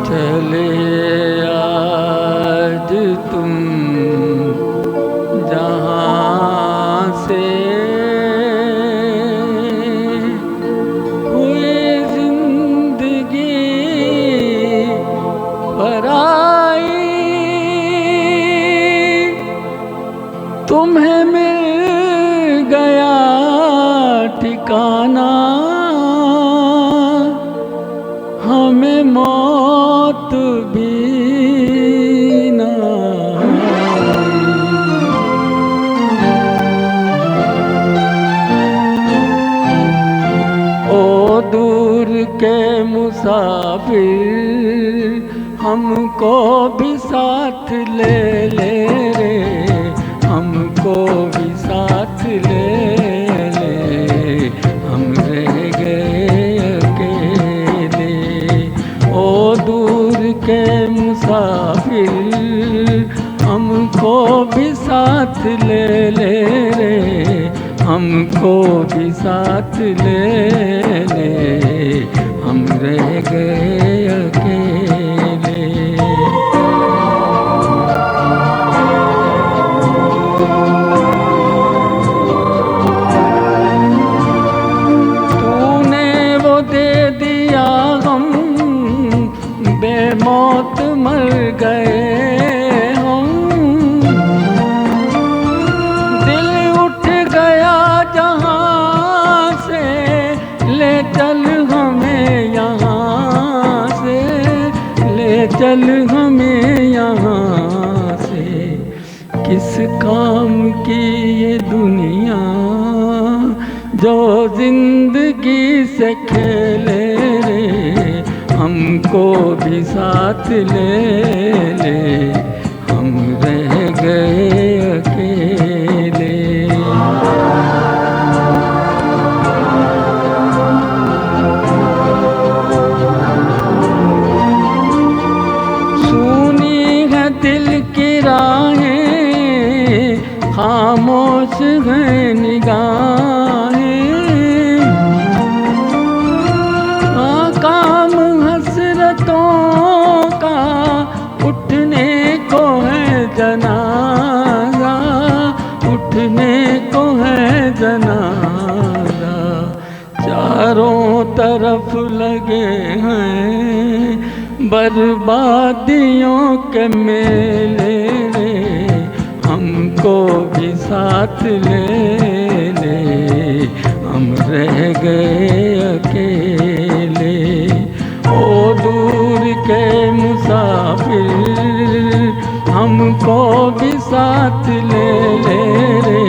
चले आज तुम जहाँ से, हुई जिंदगी पराई, तुम्हें मिल गया ठिकाना, हमें मौत भी ना। ओ दूर के मुसाफिर, हमको भी साथ ले ले रे, हमको भी साथ ले ले, हम रह गए अकेले। ओ दूर के मुसाफिर, हमको भी साथ ले ले रे, हमको भी साथ ले ले, हम रह गए अकेले। तूने वो दे दिया हम, बेमौत मर गए हम, दिल उठ गया जहाँ से, ले चल हमें यहाँ से, ले चल हमें यहाँ से। किस काम की ये दुनिया जो जिंदगी से खेले रे, हमको भी साथ ले ले, हम रह गए अकेले। सुनी है दिल की राहें, खामोश है निगाहें, काम हसरतों का उठने को है जनाजा, उठने को है जनाजा। चारों तरफ लगे हैं बर्बादियों के मेले रे, हमको भी साथ ले ले, हम रह गए अकेले। ओ दूर के मुसाफिर, हमको भी साथ ले ले रे,